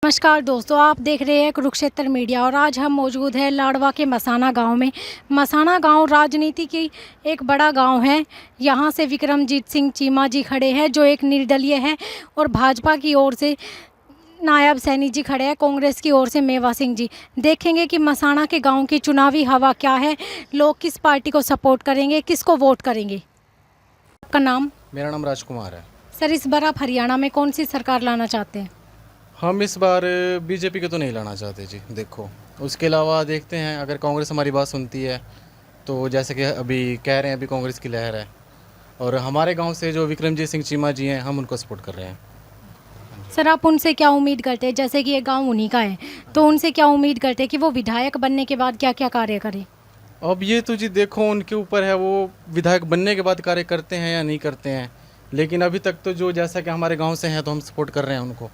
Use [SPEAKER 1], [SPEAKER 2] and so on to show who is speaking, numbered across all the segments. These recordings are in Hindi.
[SPEAKER 1] नमस्कार दोस्तों, आप देख रहे हैं कुरुक्षेत्र मीडिया और आज हम मौजूद हैं लाडवा के मसाना गांव में। मसाना गांव राजनीति की एक बड़ा गांव है। यहां से विक्रमजीत सिंह चीमा जी खड़े हैं जो एक निर्दलीय है और भाजपा की ओर से नायब सैनी जी खड़े हैं, कांग्रेस की ओर से मेवा सिंह जी। देखेंगे कि मसाना के गाँव की चुनावी हवा क्या है, लोग किस पार्टी को सपोर्ट करेंगे, किसको वोट करेंगे। आपका नाम?
[SPEAKER 2] मेरा नाम राजकुमार है।
[SPEAKER 1] सर, इस बार आप हरियाणा में कौन सी सरकार लाना चाहते हैं?
[SPEAKER 2] हम इस बार बीजेपी को तो नहीं लाना चाहते जी। देखो, उसके अलावा देखते हैं अगर कांग्रेस हमारी बात सुनती है तो जैसे कि अभी कह रहे हैं अभी कांग्रेस की लहर है और हमारे गांव से जो विक्रमजीत सिंह चीमा जी हैं हम उनको सपोर्ट कर रहे हैं।
[SPEAKER 1] सर, आप उनसे क्या उम्मीद करते हैं? जैसे कि ये गांव उन्हीं का है, तो उनसे क्या उम्मीद करते हैं कि वो विधायक बनने के बाद क्या क्या कार्य करें?
[SPEAKER 2] अब ये तो जी देखो उनके ऊपर है, वो विधायक बनने के बाद कार्य करते हैं या नहीं करते हैं, लेकिन अभी तक तो जो जैसा कि हमारे गाँव से हैं तो हम सपोर्ट कर रहे हैं उनको।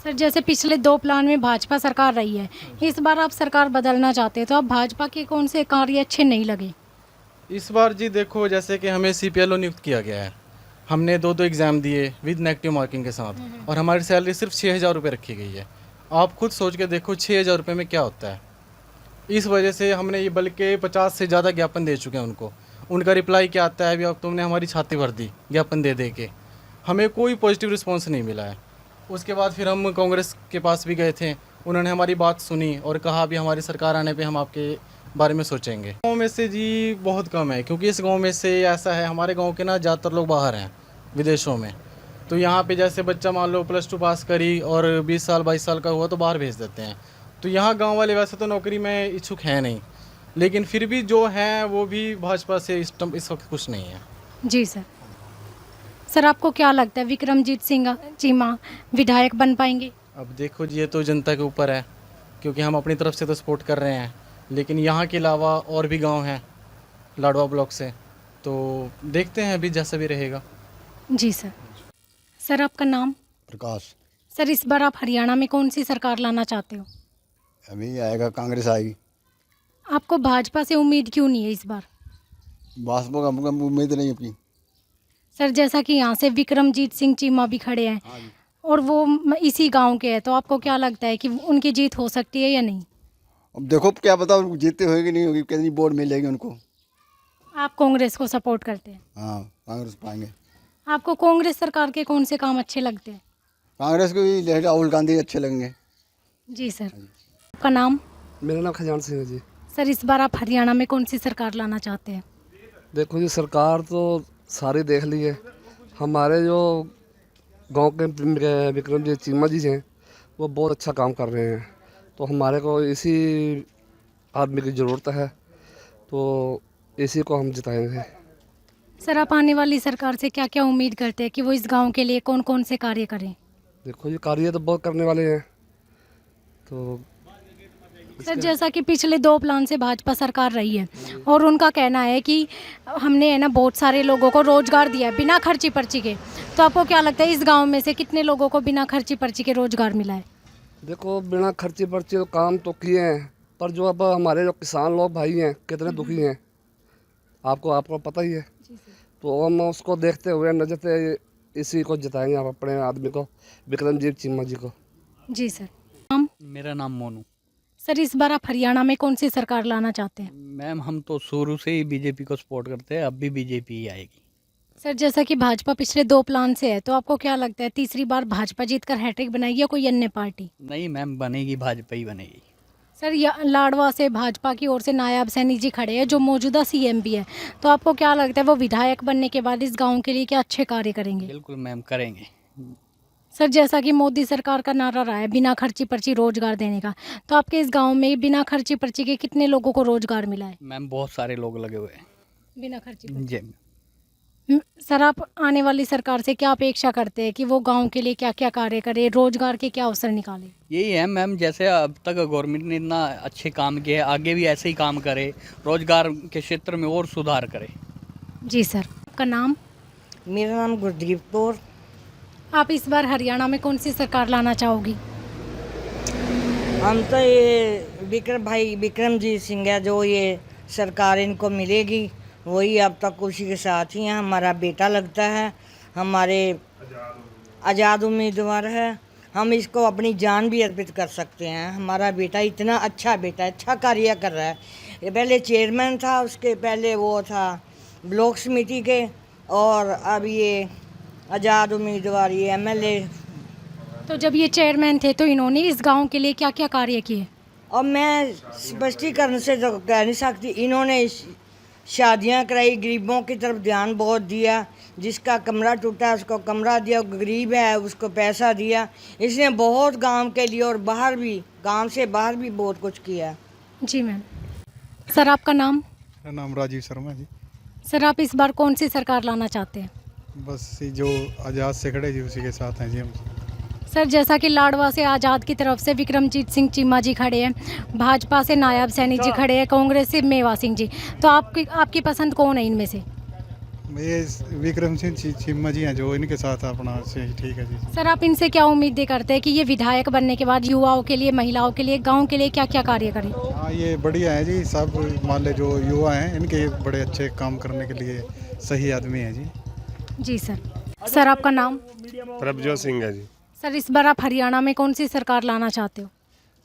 [SPEAKER 1] सर, जैसे पिछले 2 प्लान में भाजपा सरकार रही है, इस बार आप सरकार बदलना चाहते हैं, तो आप भाजपा के कौन से कार्य अच्छे नहीं लगे?
[SPEAKER 2] इस बार जी देखो जैसे कि हमें CPLO नियुक्त किया गया है, हमने 2 एग्ज़ाम दिए विद नेगेटिव मार्किंग के साथ और हमारी सैलरी सिर्फ 6,000 रुपये रखी गई है। आप खुद सोच के देखो 6,000 रुपये में क्या होता है। इस वजह से हमने ये बल्कि 50 से ज़्यादा ज्ञापन दे चुके हैं उनको। उनका रिप्लाई क्या आता है, अभी अब तुमने हमारी छाती भर दी ज्ञापन दे दे के। हमें कोई पॉजिटिव रिस्पॉन्स नहीं मिला है। उसके बाद फिर हम कांग्रेस के पास भी गए थे, उन्होंने हमारी बात सुनी और कहा अभी हमारी सरकार आने पे हम आपके बारे में सोचेंगे। गाँव में से जी बहुत कम है, क्योंकि इस गांव में से ऐसा है हमारे गांव के ना ज़्यादातर लोग बाहर हैं विदेशों में। तो यहाँ पे जैसे बच्चा मान लो +2 पास करी और 20 साल 22 साल का हुआ तो बाहर भेज देते हैं। तो यहाँ गाँव वाले वैसे तो नौकरी में इच्छुक हैं नहीं, लेकिन फिर भी जो हैं वो भी भाजपा से इस वक्त खुश नहीं है।
[SPEAKER 1] जी सर। सर, आपको क्या लगता है विक्रमजीत सिंह चीमा विधायक बन पाएंगे?
[SPEAKER 2] अब देखो जी ये तो जनता के ऊपर है, क्योंकि हम अपनी तरफ से तो सपोर्ट कर रहे हैं, लेकिन यहाँ के अलावा और भी गांव हैं लाडवा ब्लॉक से, तो देखते हैं अभी जैसा भी रहेगा।
[SPEAKER 1] जी सर। सर, आपका नाम?
[SPEAKER 3] प्रकाश।
[SPEAKER 1] सर, इस बार आप हरियाणा में कौन सी सरकार लाना चाहते हो?
[SPEAKER 3] अभी आएगा कांग्रेस आएगी।
[SPEAKER 1] आपको भाजपा से उम्मीद क्यों नहीं है इस बार?
[SPEAKER 3] भाजपा का हमको उम्मीद नहीं अपनी।
[SPEAKER 1] सर, जैसा कि यहाँ से विक्रमजीत सिंह चीमा भी खड़े हैं
[SPEAKER 3] हाँ जी।
[SPEAKER 1] और वो इसी गांव के हैं, तो आपको क्या लगता है कि उनकी जीत हो सकती है या नहीं?
[SPEAKER 3] अब देखो क्या पता उनको जीतते होगी नहीं होगी, कितनी वोट मिलेगी उनको।
[SPEAKER 1] आप कांग्रेस को सपोर्ट करते हैं?
[SPEAKER 3] हाँ, कांग्रेस पाएंगे।
[SPEAKER 1] आपको कांग्रेस सरकार के कौन से काम अच्छे लगते हैं?
[SPEAKER 3] कांग्रेस को भी राहुल गांधी अच्छे लगेंगे।
[SPEAKER 1] जी सर। आपका नाम?
[SPEAKER 4] मेरा नाम खजान सिंह है जी।
[SPEAKER 1] सर, इस बार आप हरियाणा में कौन सी सरकार लाना चाहते हैं?
[SPEAKER 4] देखो जी, सरकार तो सारी देख ली है। हमारे जो गांव के विक्रमजीत चीमा जी हैं वो बहुत अच्छा काम कर रहे हैं, तो हमारे को इसी आदमी की ज़रूरत है, तो इसी को हम जिताएंगे।
[SPEAKER 1] सर, आप आने वाली सरकार से क्या क्या उम्मीद करते हैं कि वो इस गांव के लिए कौन कौन से कार्य करें?
[SPEAKER 4] देखो जी, कार्य तो बहुत करने वाले हैं। तो
[SPEAKER 1] सर, जैसा कि पिछले 2 प्लान से भाजपा सरकार रही है और उनका कहना है कि हमने है ना बहुत सारे लोगों को रोजगार दिया है बिना खर्ची पर्ची के, तो आपको क्या लगता है इस गांव में से कितने लोगों को बिना खर्ची पर्ची के रोजगार मिला है?
[SPEAKER 4] देखो, बिना खर्ची पर्ची तो काम तो किए हैं, पर जो अब हमारे जो किसान लोग भाई हैं कितने दुखी हैं आपको पता ही है। तो हम उसको देखते हुए नजर से इसी को जिताएंगे, आप अपने आदमी को विक्रमजीत चीमा जी को।
[SPEAKER 1] जी सर। हम?
[SPEAKER 5] मेरा नाम मोनू।
[SPEAKER 1] सर, इस बार आप हरियाणा में कौन सी सरकार लाना चाहते हैं?
[SPEAKER 5] मैम, हम तो शुरू से ही बीजेपी को सपोर्ट करते हैं, अब भी बीजेपी ही आएगी।
[SPEAKER 1] सर, जैसा कि भाजपा पिछले 2 प्लान से है, तो आपको क्या लगता है तीसरी बार भाजपा जीतकर हैट्रिक बनाएगी या कोई अन्य पार्टी?
[SPEAKER 5] नहीं मैम, बनेगी भाजपा ही बनेगी।
[SPEAKER 1] सर, लाडवा से भाजपा की ओर से नायब सैनी जी खड़े हैं जो मौजूदा CM भी है, तो आपको क्या लगता है वो विधायक बनने के बाद इस गांव के लिए क्या अच्छे कार्य करेंगे?
[SPEAKER 5] बिल्कुल मैम, करेंगे।
[SPEAKER 1] सर, जैसा कि मोदी सरकार का नारा रहा है बिना खर्ची पर्ची रोजगार देने का, तो आपके इस गांव में बिना खर्ची पर्ची के कितने लोगों को रोजगार मिला है?
[SPEAKER 5] मैम, बहुत सारे लोग लगे हुए हैं।
[SPEAKER 1] बिना खर्ची पर्ची।
[SPEAKER 5] जी।
[SPEAKER 1] सर, आप आने वाली सरकार से क्या अपेक्षा करते हैं कि वो गांव के लिए क्या क्या कार्य करे, रोजगार के क्या अवसर निकाले?
[SPEAKER 5] यही है मैम, जैसे अब तक गवर्नमेंट ने इतना अच्छे काम किए, आगे भी ऐसे ही काम करे, रोजगार के क्षेत्र में और सुधार करे।
[SPEAKER 1] जी सर। आपका नाम?
[SPEAKER 6] मेरा नाम गुरदीप कौर।
[SPEAKER 1] आप इस बार हरियाणा में कौन सी सरकार लाना चाहोगी?
[SPEAKER 6] हम तो ये विक्रमजीत सिंह है, जो ये सरकार इनको मिलेगी वही अब तक उसी के साथ ही हैं। हमारा बेटा लगता है, हमारे आज़ाद उम्मीदवार है। हम इसको अपनी जान भी अर्पित कर सकते हैं। हमारा बेटा इतना अच्छा बेटा है, अच्छा कार्य कर रहा है। ये पहले चेयरमैन था, उसके पहले वो था ब्लॉक समिति के, और अब ये आज़ाद उम्मीदवार, ये MLA।
[SPEAKER 1] तो जब ये चेयरमैन थे तो इन्होंने इस गांव के लिए क्या क्या कार्य किए?
[SPEAKER 6] और मैं स्पष्टीकरण से तो कह नहीं सकती। इन्होंने शादियां कराई, गरीबों की तरफ ध्यान बहुत दिया। जिसका कमरा टूटा उसको कमरा दिया, गरीब है उसको पैसा दिया। इसने बहुत गांव के लिए और बाहर भी, गांव से बाहर भी बहुत कुछ किया।
[SPEAKER 1] जी मैम। सर आपका नाम?
[SPEAKER 7] मेरा नाम राजीव शर्मा जी।
[SPEAKER 1] सर आप इस बार कौन सी सरकार लाना चाहते हैं?
[SPEAKER 7] बस ये जो आज़ाद से खड़े जी उसी के साथ हैं जी हम।
[SPEAKER 1] सर जैसा कि लाडवा से आज़ाद की तरफ से विक्रमजीत सिंह चीमा जी खड़े हैं, भाजपा से नायब सैनी जी खड़े हैं, कांग्रेस से मेवा सिंह जी, तो आपकी पसंद कौन है इनमें से?
[SPEAKER 7] ये विक्रम सिंह चीमा जी हैं जो, इनके साथ अपना से ठीक है जी।
[SPEAKER 1] सर आप इनसे क्या उम्मीदें करते हैं कि ये विधायक बनने के बाद युवाओं के लिए, महिलाओं के लिए, गांव के लिए क्या क्या कार्य करें?
[SPEAKER 7] हाँ ये बढ़िया है जी। सब मान ले जो युवा हैं इनके बड़े अच्छे काम करने के लिए सही आदमी हैं जी।
[SPEAKER 1] जी सर। सर आपका नाम?
[SPEAKER 8] प्रभजोत सिंह है जी।
[SPEAKER 1] सर इस बार आप हरियाणा में कौन सी सरकार लाना चाहते हो?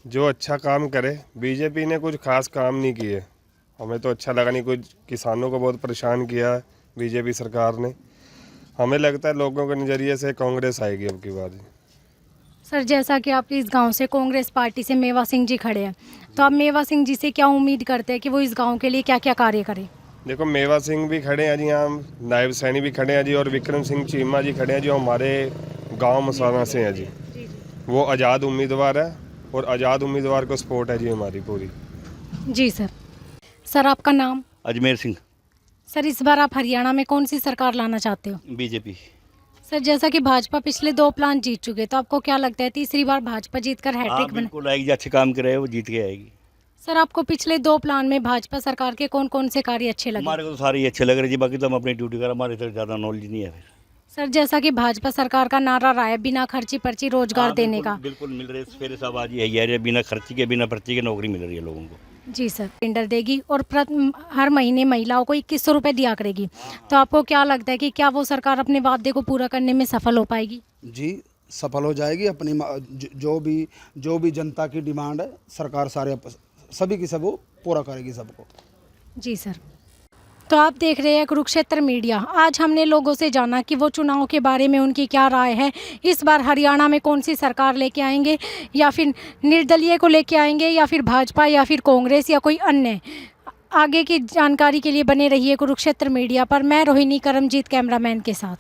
[SPEAKER 8] जो अच्छा काम करे। बीजेपी ने कुछ खास काम नहीं किए, हमें तो अच्छा लगा नहीं। कुछ किसानों को बहुत परेशान किया है बीजेपी सरकार ने। हमें लगता है लोगों के नज़रिए से कांग्रेस आएगी अब की बार।
[SPEAKER 1] सर जैसा कि आप इस गांव से कांग्रेस पार्टी से मेवा सिंह जी खड़े हैं, तो आप मेवा सिंह जी से क्या उम्मीद करते हैं कि वो इस गांव के लिए क्या क्या कार्य करें?
[SPEAKER 8] देखो मेवा सिंह भी खड़े हैं जी, यहाँ नायब सैनी भी खड़े हैं जी, और विक्रम सिंह चीमा जी खड़े हैं जो हमारे गांव मसाना से हैं जी। वो आज़ाद उम्मीदवार है और आज़ाद उम्मीदवार को सपोर्ट है जी हमारी पूरी।
[SPEAKER 1] जी सर। सर आपका नाम?
[SPEAKER 9] अजमेर सिंह।
[SPEAKER 1] सर इस बार आप हरियाणा में कौन सी सरकार लाना चाहते हो?
[SPEAKER 9] बीजेपी।
[SPEAKER 1] सर जैसा कि भाजपा पिछले 2 प्लान जीत चुके, तो आपको क्या लगता है तीसरी बार भाजपा जीतकर
[SPEAKER 9] हाँ
[SPEAKER 1] हैट्रिक बने?
[SPEAKER 9] बिल्कुल आएगी, जो अच्छे काम करे वो जीत के आएगी।
[SPEAKER 1] सर आपको पिछले 2 प्लान में भाजपा सरकार के कौन कौन से कार्य अच्छे लगे?
[SPEAKER 9] हमारे को तो सारे ही अच्छे लग रहे जी, बाकी तो हम अपनी ड्यूटी कर, हमारे तो ज़्यादा नॉलेज नहीं है फिर।
[SPEAKER 1] सर जैसा कि भाजपा सरकार का नारा रहा है बिना खर्ची पर्ची रोजगार
[SPEAKER 9] हाँ,
[SPEAKER 1] देने का।
[SPEAKER 9] बिल्कुल मिल रहे फेरे सब आज यही है, बिना खर्ची के बिना पर्ची के नौकरी मिल रही है लोगों को।
[SPEAKER 1] जी सर। टेंडर देगी और हर महीने महिलाओं को 2100 रुपये दिया करेगी, तो आपको क्या लगता है कि क्या वो सरकार अपने वादे को पूरा करने में सफल हो पाएगी?
[SPEAKER 10] जी सफल हो जाएगी। अपनी जो भी जनता की डिमांड है सरकार सभी की सब वो पूरा करेगी सबको।
[SPEAKER 1] जी सर। तो आप देख रहे हैं कुरुक्षेत्र मीडिया। आज हमने लोगों से जाना कि वो चुनाव के बारे में उनकी क्या राय है, इस बार हरियाणा में कौन सी सरकार लेके आएंगे, या फिर निर्दलीय को लेके आएंगे, या फिर भाजपा, या फिर कांग्रेस, या कोई अन्य। आगे की जानकारी के लिए बने रहिए कुरुक्षेत्र मीडिया पर। मैं रोहिणी करमजीत कैमरामैन के साथ।